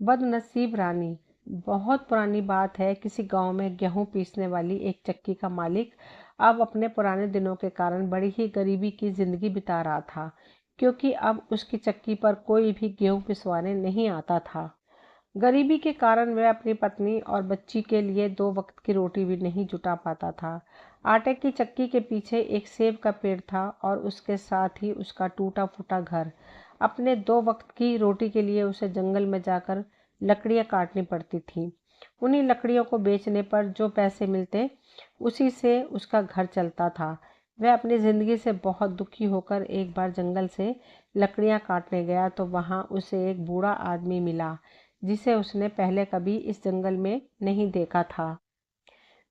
बदनसीब रानी। बहुत पुरानी बात है, किसी गांव में गेहूं पीसने वाली एक चक्की का मालिक अब अपने पुराने दिनों के कारण बड़ी ही गरीबी की जिंदगी बिता रहा था, क्योंकि अब उसकी चक्की पर कोई भी गेहूं पिसवाने नहीं आता था। गरीबी के कारण वह अपनी पत्नी और बच्ची के लिए 2 वक्त की रोटी भी नहीं जुटा पाता था। आटे की चक्की के पीछे एक सेब का पेड़ था और उसके साथ ही उसका टूटा फूटा घर। अपने 2 वक्त की रोटी के लिए उसे जंगल में जाकर लकड़ियाँ काटनी पड़ती थी। उन्हीं लकड़ियों को बेचने पर जो पैसे मिलते, उसी से उसका घर चलता था। वह अपनी ज़िंदगी से बहुत दुखी होकर एक बार जंगल से लकड़ियाँ काटने गया तो वहाँ उसे एक बूढ़ा आदमी मिला, जिसे उसने पहले कभी इस जंगल में नहीं देखा था।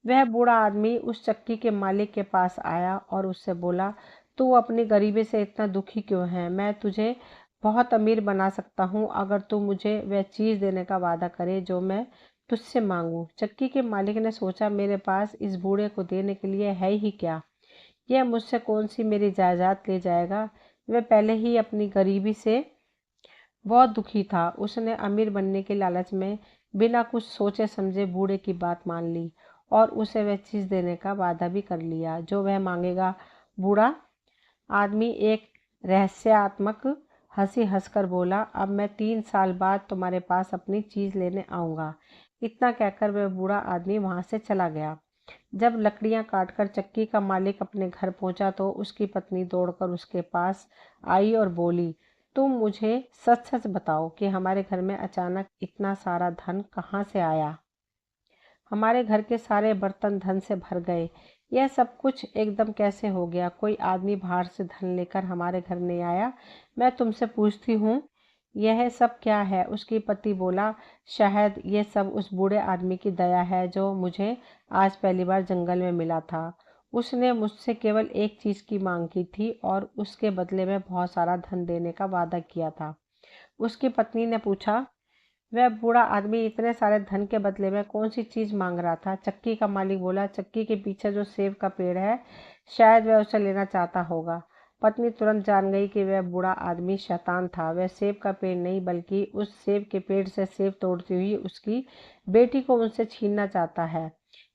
वह बूढ़ा आदमी उस चक्की के मालिक के पास आया और उससे बोला, तू अपनी गरीबी से इतना दुखी क्यों है? मैं तुझे बहुत अमीर बना सकता हूँ अगर तू मुझे वह चीज़ देने का वादा करे जो मैं तुझसे मांगू। चक्की के मालिक ने सोचा, मेरे पास इस बूढ़े को देने के लिए है ही क्या? यह मुझसे कौन सी मेरी जायदाद ले जाएगा? वह पहले ही अपनी गरीबी से बहुत दुखी था। उसने अमीर बनने के लालच में बिना कुछ सोचे समझे बूढ़े की बात मान ली और उसे वह चीज़ देने का वादा भी कर लिया जो वह मांगेगा। बूढ़ा आदमी एक रहस्यात्मक हंसी हंसकर बोला, अब मैं 3 साल बाद तुम्हारे पास अपनी चीज़ लेने आऊँगा। इतना कहकर वह बूढ़ा आदमी वहाँ से चला गया। जब लकड़ियाँ काटकर चक्की का मालिक अपने घर पहुंचा तो उसकी पत्नी दौड़कर उसके पास आई और बोली, तुम मुझे सच सच बताओ कि हमारे घर में अचानक इतना सारा धन कहाँ से आया? हमारे घर के सारे बर्तन धन से भर गए। यह सब कुछ एकदम कैसे हो गया? कोई आदमी बाहर से धन लेकर हमारे घर नहीं आया? मैं तुमसे पूछती हूँ, यह सब क्या है? उसकी पति बोला, शायद ये सब उस बूढ़े आदमी की दया है जो मुझे आज पहली बार जंगल में मिला था। उसने मुझसे केवल एक चीज़ की मांग की थी और उसके बदले में बहुत सारा धन देने का वादा किया था। उसकी पत्नी ने पूछा, वह बूढ़ा आदमी इतने सारे धन के बदले में कौन सी चीज मांग रहा था? चक्की का मालिक बोला, चक्की के पीछे जो सेब का पेड़ है, शायद वह उसे लेना चाहता होगा। पत्नी तुरंत जान गई कि वह बूढ़ा आदमी शैतान था। वह सेब का पेड़ नहीं बल्कि उस सेब के पेड़ से सेब तोड़ती हुई उसकी बेटी को उनसे छीनना चाहता है।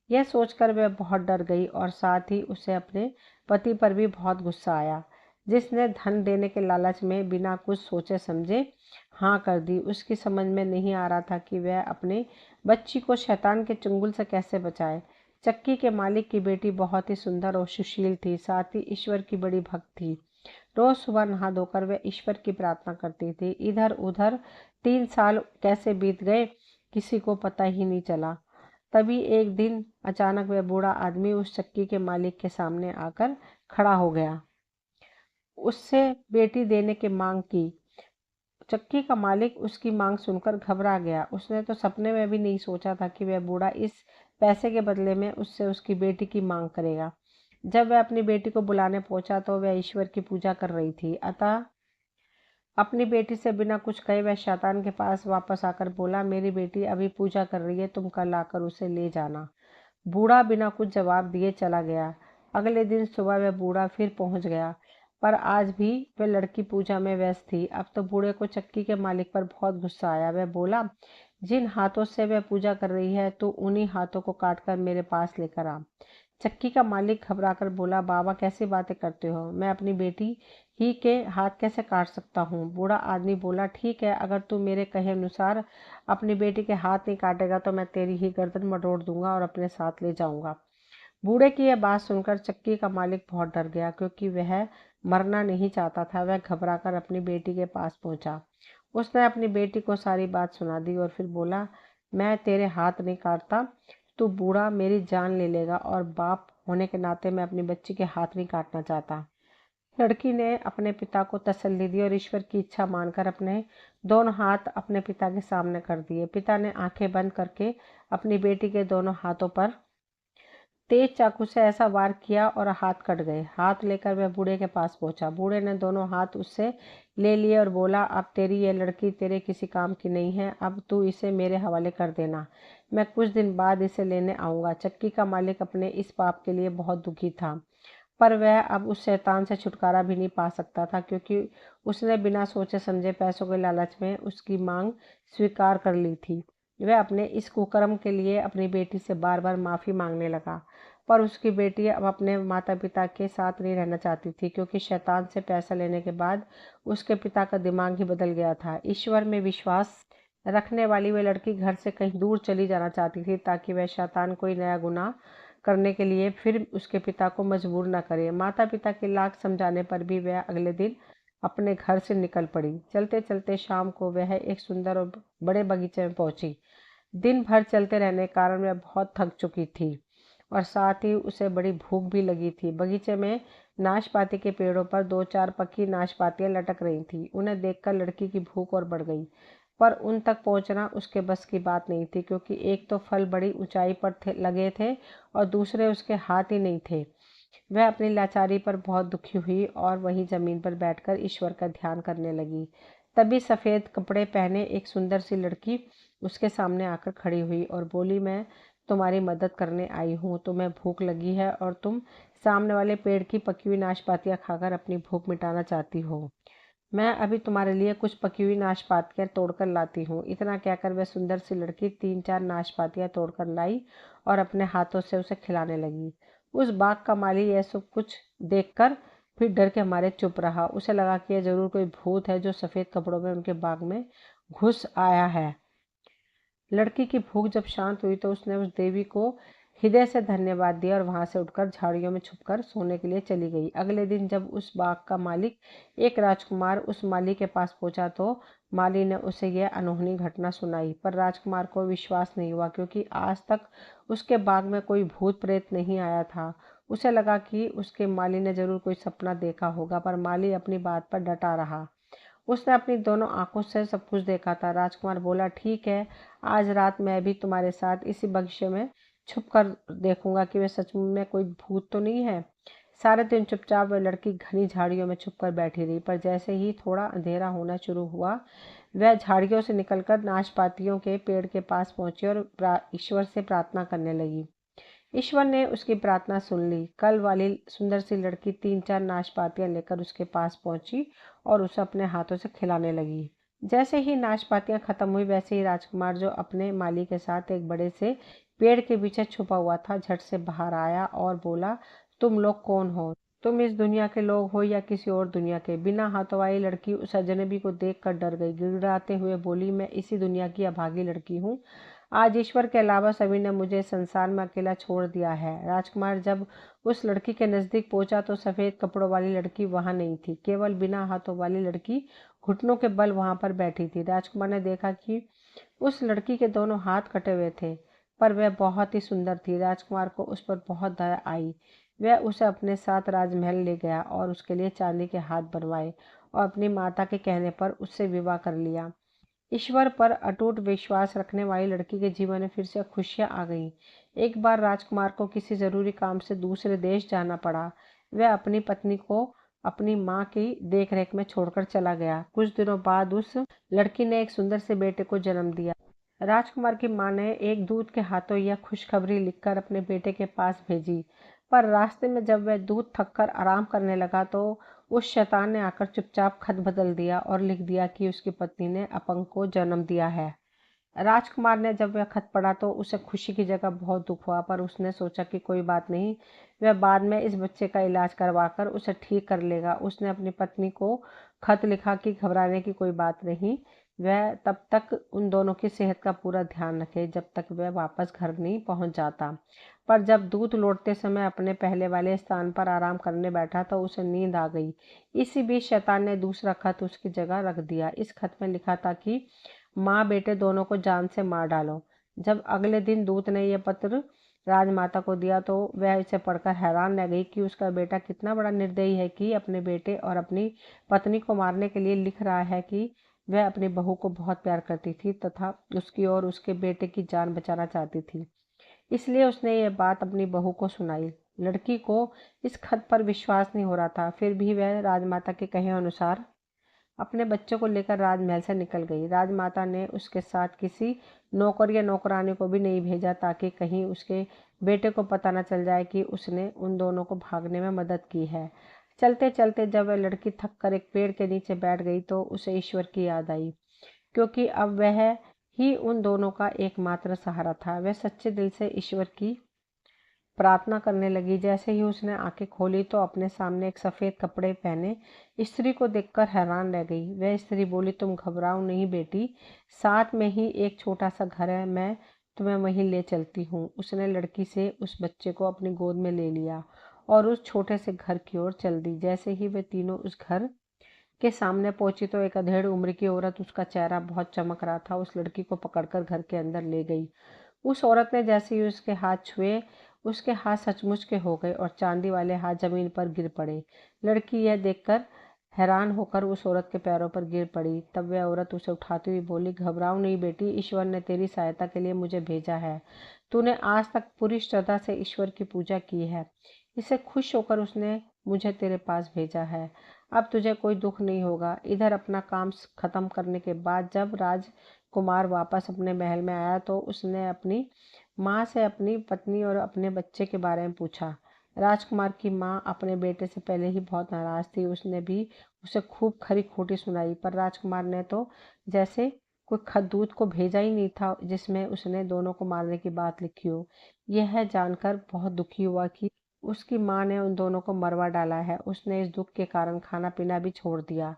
यह सोचकर वह बहुत डर गई और साथ ही उसे अपने पति पर भी बहुत गुस्सा आया, जिसने धन देने के लालच में बिना कुछ सोचे समझे हाँ कर दी। उसकी समझ में नहीं आ रहा था कि वह अपने बच्ची को शैतान के चंगुल से कैसे बचाए। चक्की के मालिक की बेटी बहुत ही सुंदर और सुशील थी, साथ ही ईश्वर की बड़ी भक्त थी। रोज सुबह नहा धोकर वह ईश्वर की प्रार्थना करती थी। इधर उधर 3 साल कैसे बीत गए किसी को पता ही नहीं चला। तभी एक दिन अचानक वह बूढ़ा आदमी उस चक्की के मालिक के सामने आकर खड़ा हो गया। उससे बेटी देने की मांग की। चक्की का मालिक उसकी मांग सुनकर घबरा गया। उसने तो सपने में भी नहीं सोचा था कि वह बूढ़ा इस पैसे के बदले में उससे उसकी बेटी की मांग करेगा। जब वह अपनी बेटी को बुलाने पहुंचा तो वह ईश्वर की पूजा कर रही थी। अतः अपनी बेटी से बिना कुछ कहे वह शैतान के पास वापस आकर बोला, मेरी बेटी अभी पूजा कर रही है, तुम कल आकर उसे ले जाना। बूढ़ा बिना कुछ जवाब दिए चला गया। अगले दिन सुबह वह बूढ़ा फिर पहुंच गया, पर आज भी वह लड़की पूजा में व्यस्त थी। अब तो बूढ़े को चक्की के मालिक पर बहुत गुस्सा आया। वह बोला, जिन हाथों से वह पूजा कर रही है तो उन्हीं हाथों को काटकर मेरे पास लेकर आ। चक्की का मालिक घबराकर बोला, बाबा कैसी बातें करते हो? मैं अपनी बेटी ही के हाथ कैसे काट सकता हूँ? बूढ़ा आदमी बोला, ठीक है, अगर तू मेरे कहे अनुसार अपनी बेटी के हाथ नहीं काटेगा तो मैं तेरी ही गर्दन मरोड़ दूंगा और अपने साथ ले जाऊंगा। बूढ़े की यह बात सुनकर चक्की का मालिक बहुत डर गया, क्योंकि वह मरना नहीं चाहता था। वह घबराकर अपनी बेटी के पास पहुंचा। उसने अपनी बेटी को सारी बात सुना दी और फिर बोला, मैं तेरे हाथ नहीं काटता, तू बूढ़ा मेरी जान ले लेगा और बाप होने के नाते मैं अपनी बच्ची के हाथ नहीं काटना चाहता। लड़की ने अपने पिता को तसल्ली दी और ईश्वर की इच्छा मानकर अपने दोनों हाथ अपने पिता के सामने कर दिए। पिता ने आंखें बंद करके अपनी बेटी के दोनों हाथों पर तेज चाकू से ऐसा वार किया और हाथ कट गए। हाथ लेकर वह बूढ़े के पास पहुंचा। बूढ़े ने दोनों हाथ उससे ले लिए और बोला, अब तेरी ये लड़की तेरे किसी काम की नहीं है, अब तू इसे मेरे हवाले कर देना, मैं कुछ दिन बाद इसे लेने आऊंगा। चक्की का मालिक अपने इस पाप के लिए बहुत दुखी था। पर वह अब उस शैतान से छुटकारा भी नहीं पा सकता था, क्योंकि उसने बिना सोचे समझे पैसों के लालच में उसकी मांग स्वीकार कर ली थी। वह अपने इस कुकर्म के लिए अपनी बेटी से बार बार माफ़ी मांगने लगा, पर उसकी बेटी अब अपने माता पिता के साथ नहीं रहना चाहती थी, क्योंकि शैतान से पैसा लेने के बाद उसके पिता का दिमाग ही बदल गया था। ईश्वर में विश्वास रखने वाली वह लड़की घर से कहीं दूर चली जाना चाहती थी, ताकि वह शैतान कोई नया गुनाह करने के लिए फिर उसके पिता को मजबूर न करे। माता पिता के लाख समझाने पर भी वह अगले दिन अपने घर से निकल पड़ी। चलते चलते शाम को वह एक सुंदर और बड़े बगीचे में पहुंची। दिन भर चलते रहने के कारण वह बहुत थक चुकी थी और साथ ही उसे बड़ी भूख भी लगी थी। बगीचे में नाशपाती के पेड़ों पर 2-4 पकी नाशपातियां लटक रही थी। उन्हें देखकर लड़की की भूख और बढ़ गई, पर उन तक पहुंचना उसके बस की बात नहीं थी, क्योंकि एक तो फल बड़ी ऊंचाई पर लगे थे और दूसरे उसके हाथ ही नहीं थे। वह अपनी लाचारी पर बहुत दुखी हुई और वहीं जमीन पर बैठकर ईश्वर का ध्यान करने लगी। तभी सफ़ेद कपड़े पहने एक सुंदर सी लड़की उसके सामने आकर खड़ी हुई और बोली, मैं तुम्हारी मदद करने आई हूँ। तुम्हें भूख लगी है और तुम सामने वाले पेड़ की पकी हुई नाशपातियाँ खाकर अपनी भूख मिटाना चाहती हो। मैं अभी तुम्हारे लिए कुछ पकी हुई नाशपातियाँ तोड़कर लाती हूँ। इतना कहकर वह सुंदर सी लड़की 3-4 नाशपातियाँ तोड़कर लाई और अपने हाथों से उसे खिलाने लगी। उस बाग का माली यह सब कुछ देखकर फिर डर के मारे चुप रहा। उसे लगा कि यह जरूर कोई भूत है जो सफ़ेद कपड़ों में उनके बाग में घुस आया है। लड़की की भूख जब शांत हुई तो उसने उस देवी को हृदय से धन्यवाद दिया और वहां से उठकर झाड़ियों में छुपकर सोने के लिए चली गई। अगले दिन जब उस बाग का मालिक एक राजकुमार उस माली के पास पहुंचा तो माली ने उसे यह अनहोनी घटना सुनाई, पर राजकुमार को विश्वास नहीं हुआ, क्योंकि आज तक उसके बाग में कोई भूत प्रेत नहीं आया था। उसे लगा कि उसके माली ने जरूर कोई सपना देखा होगा, पर माली अपनी बात पर डटा रहा। उसने अपनी दोनों आंखों से सब कुछ देखा था। राजकुमार बोला, ठीक है, आज रात मैं भी तुम्हारे साथ इसी बगीचे में छुप कर देखूंगा कि वे सच में कोई भूत तो नहीं है। सारे दिन चुपचाप वह लड़की घनी झाड़ियों में छुपकर बैठी रही, पर जैसे ही थोड़ा अंधेरा होना शुरू हुआ वह झाड़ियों से निकलकर नाशपातियों के पेड़ के पास पहुंची और ईश्वर से प्रार्थना करने लगी। ईश्वर ने उसकी प्रार्थना सुन ली। कल वाली सुंदर सी लड़की 3-4 नाशपातियां लेकर उसके पास पहुंची और उसे अपने हाथों से खिलाने लगी। जैसे ही नाशपातियां खत्म हुई, वैसे ही राजकुमार, जो अपने माली के साथ एक बड़े से पेड़ के पीछे छुपा हुआ था, झट से बाहर आया और बोला, तुम लोग कौन हो? तुम इस दुनिया के लोग हो या किसी और दुनिया के? बिना हाथों वाली लड़की उस अजनबी को देखकर डर गई। गिड़गिड़ाते हुए बोली, मैं इसी दुनिया की अभागी लड़की हूँ। आज ईश्वर के अलावा सभी ने मुझे संसार में अकेला छोड़ दिया है। राजकुमार जब उस लड़की के नजदीक पहुंचा तो सफेद कपड़ों वाली लड़की वहां नहीं थी। केवल बिना हाथों वाली लड़की घुटनों के बल वहां पर बैठी थी। राजकुमार ने देखा कि उस लड़की के दोनों हाथ कटे हुए थे, पर वह बहुत ही सुंदर थी। राजकुमार को उस पर बहुत दया आई। वह उसे अपने साथ राजमहल ले गया और उसके लिए चांदी के हाथ बनवाए और अपनी माता के कहने पर उससे विवाह कर लिया। ईश्वर पर अटूट विश्वास रखने वाली लड़की के जीवन में फिर से खुशियां आ गईं। एक बार राजकुमार को किसी जरूरी काम से दूसरे देश जाना पड़ा। वह अपनी पत्नी को अपनी माँ की देखरेख में छोड़कर चला गया। कुछ दिनों बाद उस लड़की ने एक सुंदर से बेटे को जन्म दिया। राजकुमार की माँ ने एक दूत के हाथों यह खुशखबरी लिखकर अपने बेटे के पास भेजी, पर रास्ते में जब वह दूत थककर आराम करने लगा तो उस शैतान ने आकर चुपचाप खत बदल दिया और लिख दिया कि उसकी पत्नी ने अपंग को जन्म दिया है। राजकुमार ने जब वह खत पढ़ा तो उसे खुशी की जगह बहुत दुख हुआ, पर उसने सोचा कि कोई बात नहीं, वह बाद में इस बच्चे का इलाज करवाकर उसे ठीक कर लेगा। उसने अपनी पत्नी को खत लिखा कि घबराने की कोई बात नहीं, वह तब तक उन दोनों की सेहत का पूरा ध्यान रखे जब तक वह वापस घर नहीं पहुंच जाता। पर जब दूत लौटते समय अपने पहले वाले स्थान पर आराम करने बैठा तो उसे नींद आ गई। इसी बीच शैतान ने दूसरा खत उसकी जगह रख दिया। इस खत में लिखा था कि माँ बेटे दोनों को जान से मार डालो। जब अगले दिन दूत ने यह पत्र राजमाता को दिया तो वह इसे पढ़कर हैरान रह गई कि उसका बेटा कितना बड़ा निर्दयी है कि अपने बेटे और अपनी पत्नी को मारने के लिए लिख रहा है कि वह अपनी बहू को बहुत प्यार करती थी तथा उसकी और उसके बेटे की जान बचाना चाहती थी। इसलिए उसने यह बात अपनी बहू को सुनाई। लड़की को इस खत पर विश्वास नहीं हो रहा था, फिर भी वह राजमाता के कहे अनुसार अपने बच्चों को लेकर राजमहल से निकल गई। राजमाता ने उसके साथ किसी नौकर या नौकरानी को भी नहीं भेजा ताकि कहीं उसके बेटे को पता न चल जाए कि उसने उन दोनों को भागने में मदद की है। चलते चलते जब वह लड़की थक कर एक पेड़ के नीचे बैठ गई तो उसे ईश्वर की याद आई, क्योंकि अब वह ही उन दोनों का एकमात्र सहारा था। वह सच्चे दिल से ईश्वर की प्रार्थना करने लगी। जैसे ही उसने आंखें खोली तो अपने सामने एक सफ़ेद कपड़े पहने स्त्री को देखकर हैरान रह गई। वह स्त्री बोली, तुम घबराओ नहीं बेटी, साथ में ही एक छोटा सा घर है, मैं तुम्हें वहीं ले चलती हूँ। उसने लड़की से उस बच्चे को अपनी गोद में ले लिया और उस छोटे से घर की ओर चल दी। जैसे ही वे तीनों उस घर के सामने पहुंची तो एक अधेड़ उम्र की औरत, उसका चेहरा बहुत चमक रहा था, उस लड़की को पकड़कर घर के अंदर ले गई। उस औरत ने जैसे ही उसके हाथ छुए, उसके हाथ सचमुच के हो गए और चांदी वाले हाथ जमीन पर गिर पड़े। लड़की यह देखकर हैरान होकर उस औरत के पैरों पर गिर पड़ी। तब वह औरत उसे उठाती हुई बोली, घबराओ नहीं बेटी, ईश्वर ने तेरी सहायता के लिए मुझे भेजा है। तूने आज तक पूरी श्रद्धा से ईश्वर की पूजा की है, इससे खुश होकर उसने मुझे तेरे पास भेजा है। अब तुझे कोई दुख नहीं होगा। इधर अपना काम खत्म करने के बाद जब राजकुमार वापस अपने महल में आया तो उसने अपनी माँ से अपनी पत्नी और अपने बच्चे के बारे में पूछा। राजकुमार की माँ अपने बेटे से पहले ही बहुत नाराज थी। उसने भी उसे खूब खरी खोटी सुनाई, पर राजकुमार ने तो जैसे कोई खतदूत को भेजा ही नहीं था जिसमें उसने दोनों को मारने की बात लिखी हो। यह जानकर बहुत दुखी हुआ कि उसकी माँ ने उन दोनों को मरवा डाला है। उसने इस दुख के कारण खाना पीना भी छोड़ दिया।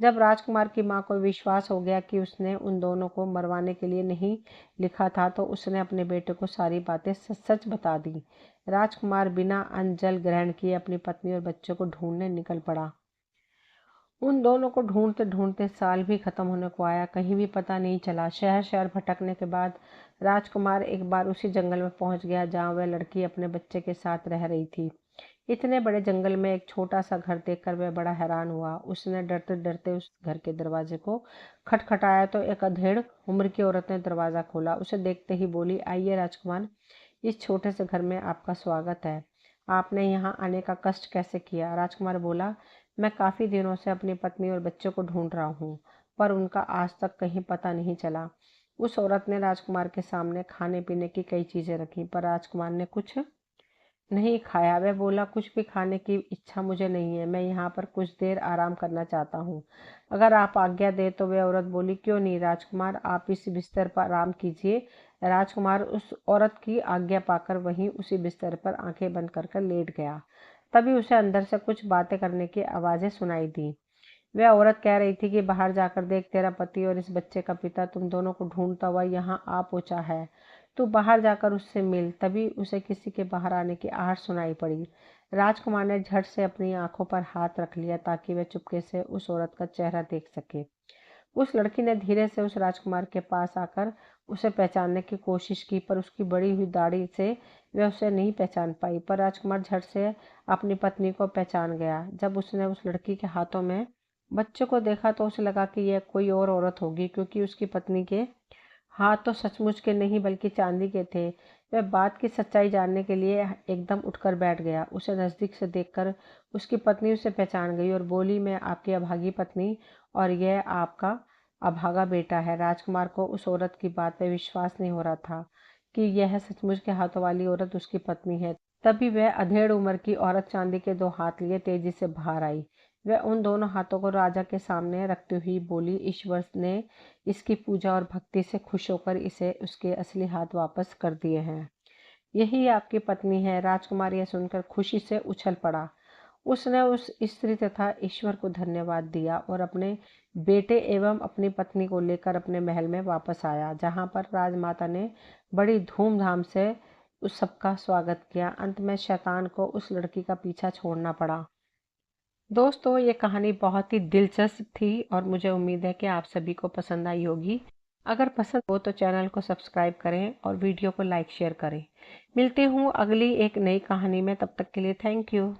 जब राजकुमार की माँ को विश्वास हो गया कि उसने उन दोनों को मरवाने के लिए नहीं लिखा था तो उसने अपने बेटे को सारी बातें सच सच बता दी। राजकुमार बिना अन्न जल ग्रहण किए अपनी पत्नी और बच्चों को ढूंढने निकल पड़ा। उन दोनों को ढूंढते ढूंढते साल भी खत्म होने को आया, कहीं भी पता नहीं चला। शहर शहर भटकने के बाद राजकुमार एक बार उसी जंगल में पहुंच गया जहां वह लड़की अपने बच्चे के साथ रह रही थी। इतने बड़े जंगल में एक छोटा सा घर देखकर वह बड़ा हैरान हुआ। उसने डरते डरते उस घर के दरवाजे को खटखटाया तो एक अधेड़ उम्र की औरत ने दरवाजा खोला। उसे देखते ही बोली, आइए राजकुमार, इस छोटे से घर में आपका स्वागत है। आपने यहाँ आने का कष्ट कैसे किया? राजकुमार बोला, मैं काफ़ी दिनों से अपनी पत्नी और बच्चों को ढूंढ रहा हूँ, पर उनका आज तक कहीं पता नहीं चला। उस औरत ने राजकुमार के सामने खाने पीने की कई चीज़ें रखी, पर राजकुमार ने कुछ नहीं खाया। वह बोला, कुछ भी खाने की इच्छा मुझे नहीं है, मैं यहाँ पर कुछ देर आराम करना चाहता हूँ, अगर आप आज्ञा दे तो। वह औरत बोली, क्यों नहीं राजकुमार, आप इस बिस्तर पर आराम कीजिए। राजकुमार उस औरत की आज्ञा पाकर वहीं उसी बिस्तर पर आंखें बंद कर लेट गया। तभी उसे अंदर से कुछ बातें करने की आवाज़ें सुनाई दी। वह औरत कह रही थी कि बाहर जाकर देख, तेरा पति और इस बच्चे का पिता तुम दोनों को ढूंढता हुआ यहाँ आ पहुंचा है, तू बाहर जाकर उससे मिल। तभी उसे किसी के बाहर आने की आहट सुनाई पड़ी। राजकुमार ने झट से अपनी आंखों पर हाथ रख लिया ताकि वह चुपके से उस औरत का चेहरा देख सके। उस लड़की ने धीरे से उस राजकुमार के पास आकर उसे पहचानने की कोशिश की, पर उसकी बड़ी हुई दाढ़ी से वह उसे नहीं पहचान पाई। पर राजकुमार झट से अपनी पत्नी को पहचान गया। जब उसने उस लड़की के हाथों में बच्चों को देखा तो उसे लगा कि यह कोई और औरत होगी, क्योंकि उसकी पत्नी के हाथ तो सचमुच के नहीं बल्कि चांदी के थे। वह बात की सच्चाई जानने के लिए एकदम उठकर बैठ गया। उसे नज़दीक से देखकर उसकी पत्नी उसे पहचान गई और बोली, मैं आपकी अभागी पत्नी और यह आपका अभागा बेटा है। राजकुमार को उस औरत की बात पर विश्वास नहीं हो रहा था कि यह सचमुच के हाथों वाली औरत उसकी पत्नी है। तभी वह अधेड़ उम्र की औरत चांदी के 2 हाथ लिए तेजी से बाहर आई। वह उन दोनों हाथों को राजा के सामने रखती हुई बोली, ईश्वर ने इसकी पूजा और भक्ति से खुश होकर इसे उसके असली हाथ वापस कर दिए हैं। यही आपकी पत्नी है। राजकुमार यह सुनकर खुशी से उछल पड़ा। उसने उस स्त्री तथा ईश्वर को धन्यवाद दिया और अपने बेटे एवं अपनी पत्नी को लेकर अपने महल में वापस आया, जहां पर राजमाता ने बड़ी धूमधाम से उस सबका स्वागत किया। अंत में शैतान को उस लड़की का पीछा छोड़ना पड़ा। दोस्तों, ये कहानी बहुत ही दिलचस्प थी और मुझे उम्मीद है कि आप सभी को पसंद आई होगी। अगर पसंद हो तो चैनल को सब्सक्राइब करें और वीडियो को लाइक शेयर करें। मिलती हूँ अगली एक नई कहानी में, तब तक के लिए थैंक यू।